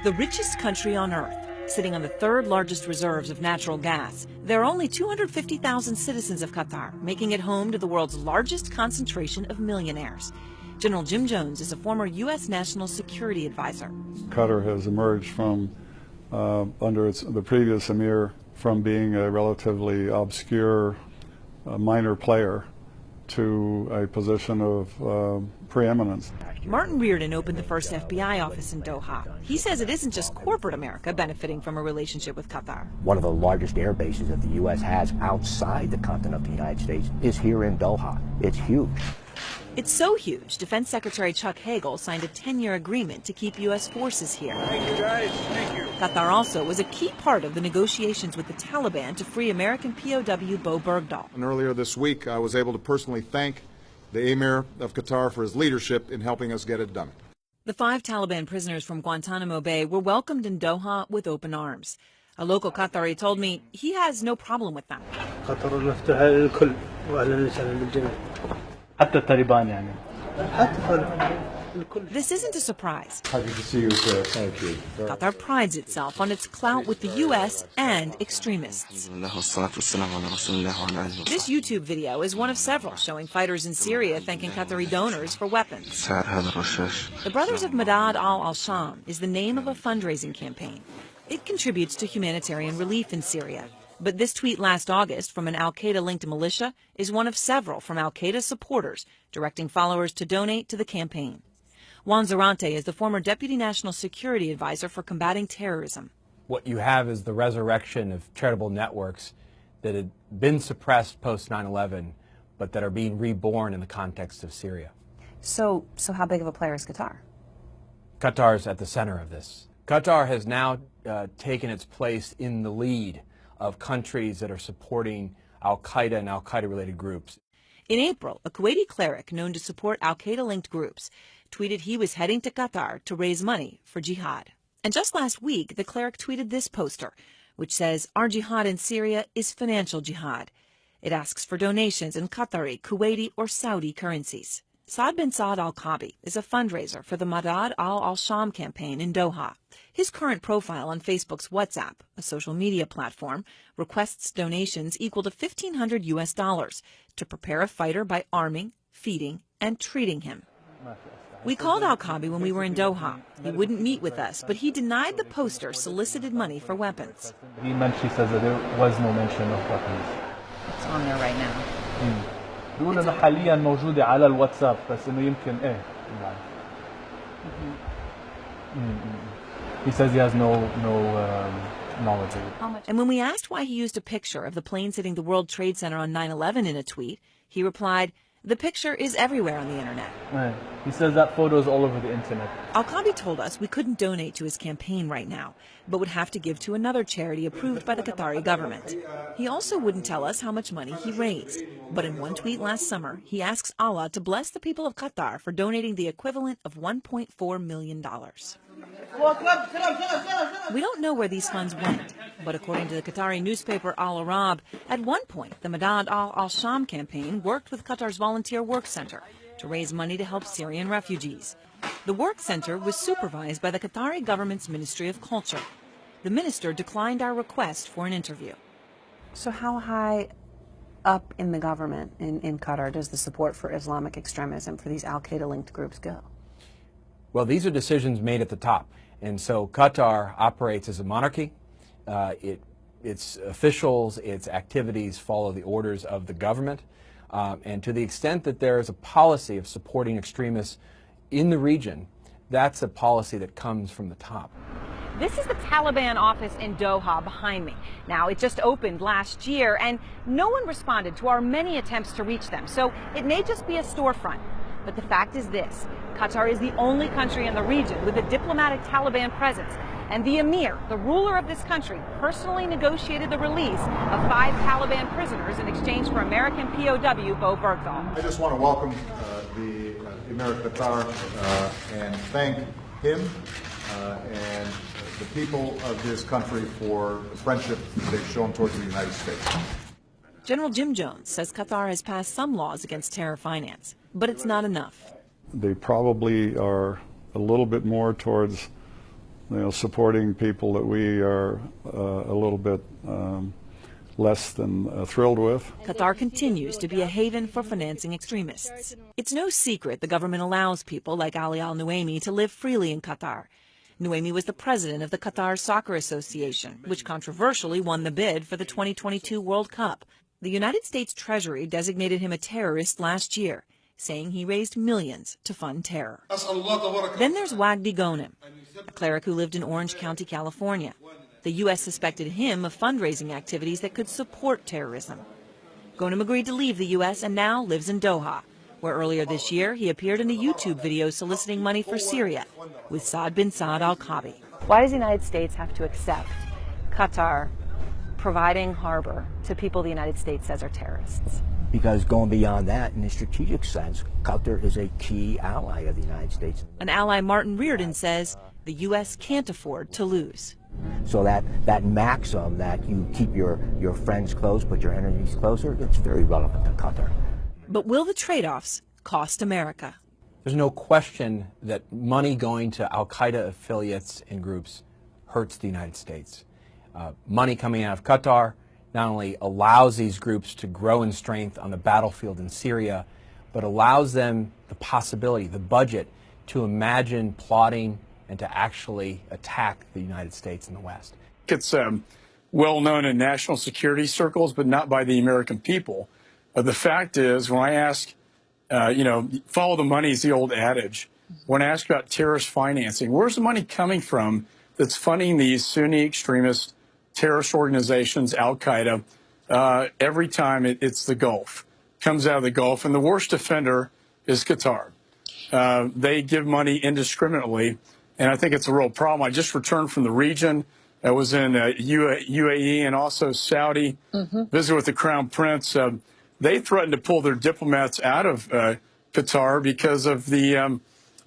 The richest country on earth, sitting on the third largest reserves of natural gas. There are only 250,000 citizens of Qatar, making it home to the world's largest concentration of millionaires. General Jim Jones is a former U.S. National Security Advisor. Qatar has emerged from, under the previous emir, from being a relatively obscure, minor player to a position of preeminence. Martin Reardon opened the first FBI office in Doha. He says it isn't just corporate America benefiting from a relationship with Qatar. One of the largest air bases that the U.S. has outside the continent of the United States is here in Doha. It's huge. It's so huge, Defense Secretary Chuck Hagel signed a 10-year agreement to keep U.S. forces here. Thank you, guys. Thank you. Qatar also was a key part of the negotiations with the Taliban to free American POW Bo Bergdahl. And earlier this week, I was able to personally thank the Emir of Qatar for his leadership in helping us get it done. The 5 Taliban prisoners from Guantanamo Bay were welcomed in Doha with open arms. A local Qatari told me he has no problem with them. This isn't a surprise. Happy to see you, sir. Thank you. Qatar prides itself on its clout with the U.S. and extremists. This YouTube video is one of several showing fighters in Syria thanking Qatari donors for weapons. The Brothers of Madad al-Sham is the name of a fundraising campaign. It contributes to humanitarian relief in Syria. But this tweet last August from an al-Qaeda-linked militia is one of several from al-Qaeda supporters directing followers to donate to the campaign. Juan Zarante is the former Deputy National Security Advisor for combating terrorism. What you have is the resurrection of charitable networks that had been suppressed post 9/11, but that are being reborn in the context of Syria. So how big of a player is Qatar? Qatar is at the center of this. Qatar has now taken its place in the lead of countries that are supporting al-Qaeda and al-Qaeda-related groups. In April, a Kuwaiti cleric known to support al-Qaeda-linked groups tweeted he was heading to Qatar to raise money for jihad. And just last week, the cleric tweeted this poster, which says, "Our jihad in Syria is financial jihad." It asks for donations in Qatari, Kuwaiti, or Saudi currencies. Saad bin Saad al-Kabi is a fundraiser for the Madad al-Sham campaign in Doha. His current profile on Facebook's WhatsApp, a social media platform, requests donations equal to $1,500 US to prepare a fighter by arming, feeding, and treating him. We called al-Kabi when we were in Doha. He wouldn't meet with us, but he denied the poster solicited money for weapons. He says that there was no mention of weapons. It's on there right now. بيقول انه حاليا موجوده على الواتساب بس انه يمكن ايه He says he has no knowledge of it. And when we asked why he used a picture of the planes hitting the World Trade Center on 9/11 in a tweet, he replied, "The picture is everywhere on the internet." He says that photo is all over the internet. Al-Kabi told us we couldn't donate to his campaign right now, but would have to give to another charity approved by the Qatari government. He also wouldn't tell us how much money he raised. But in one tweet last summer, he asks Allah to bless the people of Qatar for donating the equivalent of $1.4 million. We don't know where these funds went, but according to the Qatari newspaper Al Arab, at one point the Madad al-Sham campaign worked with Qatar's Volunteer Work Center to raise money to help Syrian refugees. The work center was supervised by the Qatari government's Ministry of Culture. The minister declined our request for an interview. So how high up in the government in Qatar does the support for Islamic extremism for these al-Qaeda-linked groups go? Well, these are decisions made at the top. And so Qatar operates as a monarchy. Its officials, its activities follow the orders of the government. And to the extent that there is a policy of supporting extremists in the region, that's a policy that comes from the top. This is the Taliban office in Doha behind me. Now, it just opened last year, and no one responded to our many attempts to reach them, so it may just be a storefront. But the fact is this: Qatar is the only country in the region with a diplomatic Taliban presence, and the emir, the ruler of this country, personally negotiated the release of 5 Taliban prisoners in exchange for American POW Bo Bergdahl. I just want to welcome the Emir of Qatar and thank him and the people of his country for the friendship they've shown towards the United States. General Jim Jones says Qatar has passed some laws against terror finance, but it's not enough. They probably are a little bit more towards supporting people that we are a little bit less than thrilled with. Qatar continues to be a haven for financing extremists. It's no secret the government allows people like Ali Al-Nuaimi to live freely in Qatar. Nuaimi was the president of the Qatar Soccer Association, which controversially won the bid for the 2022 World Cup. The United States Treasury designated him a terrorist last year, saying he raised millions to fund terror. Then there's Wagdi Ghonim, a cleric who lived in Orange County, California. The U.S. suspected him of fundraising activities that could support terrorism. Ghonim agreed to leave the U.S. and now lives in Doha, where earlier this year he appeared in a YouTube video soliciting money for Syria with Saad bin Saad al-Kabi. Why does the United States have to accept Qatar providing harbor to people the United States says are terrorists? Because going beyond that, in a strategic sense, Qatar is a key ally of the United States. An ally, Martin Reardon, says the U.S. can't afford to lose. So that maxim that you keep your friends close but your enemies closer, it's very relevant to Qatar. But will the trade-offs cost America? There's no question that money going to al-Qaeda affiliates and groups hurts the United States. Money coming out of Qatar not only allows these groups to grow in strength on the battlefield in Syria, but allows them the possibility, the budget, to imagine plotting and to actually attack the United States in the West. It's well known in national security circles, but not by the American people. The fact is, when I ask, follow the money is the old adage. When I ask about terrorist financing, where's the money coming from that's funding these Sunni extremist terrorist organizations, al-Qaeda? Every time it's the Gulf. Comes out of the Gulf, and the worst offender is Qatar. They give money indiscriminately, and I think it's a real problem. I just returned from the region. I was in UAE and also Saudi, visited with the Crown Prince. They threatened to pull their diplomats out of Qatar because of the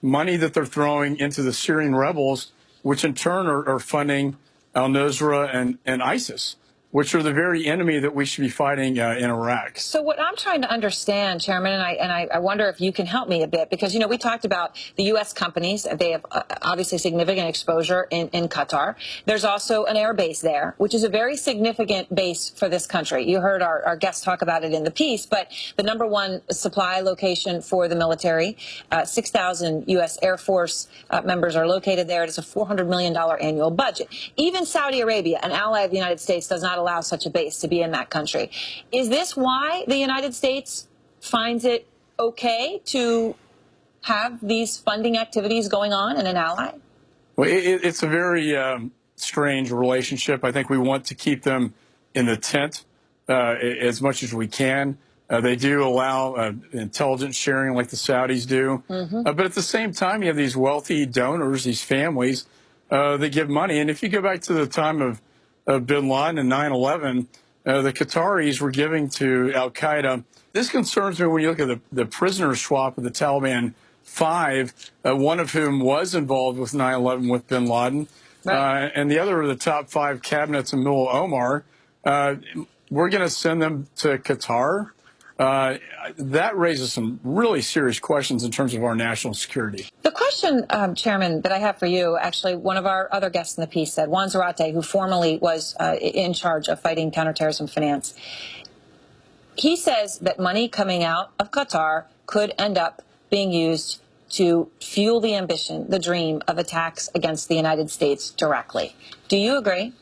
money that they're throwing into the Syrian rebels, which in turn are funding al-Nusra and ISIS, which are the very enemy that we should be fighting in Iraq. So what I'm trying to understand, Chairman, and I wonder if you can help me a bit, because, we talked about the U.S. companies. They have obviously significant exposure in Qatar. There's also an air base there, which is a very significant base for this country. You heard our guests talk about it in the piece, but the #1 supply location for the military, 6,000 U.S. Air Force members are located there. It is a $400 million annual budget. Even Saudi Arabia, an ally of the United States, does not allow such a base to be in that country. Is this why the United States finds it okay to have these funding activities going on in an ally? Well, it's a very strange relationship. I think we want to keep them in the tent as much as we can. They do allow intelligence sharing like the Saudis do. But at the same time, you have these wealthy donors, these families that give money. And if you go back to the time of bin Laden and 9/11, the Qataris were giving to al-Qaeda. This concerns me when you look at the prisoner swap of the Taliban 5, one of whom was involved with 9/11 with bin Laden, right. And the other of the top 5 cabinets of Mullah Omar. We're going to send them to Qatar. That raises some really serious questions in terms of our national security. The question, Chairman, that I have for you, actually, one of our other guests in the piece said, Juan Zarate, who formerly was in charge of fighting counterterrorism finance, he says that money coming out of Qatar could end up being used to fuel the ambition, the dream of attacks against the United States directly. Do you agree?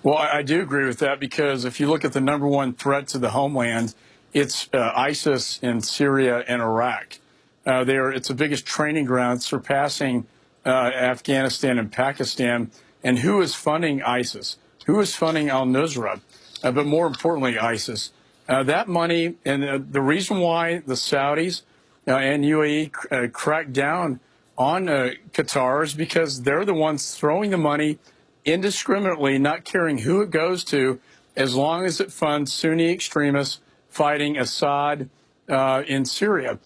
Well, I do agree with that, because if you look at the #1 threat to the homeland, it's ISIS in Syria and Iraq. It's the biggest training ground, surpassing Afghanistan and Pakistan. And who is funding ISIS? Who is funding al-Nusra? But more importantly, ISIS. That money, and the reason why the Saudis and UAE cracked down on Qatar is because they're the ones throwing the money indiscriminately, not caring who it goes to, as long as it funds Sunni extremists fighting Assad in Syria.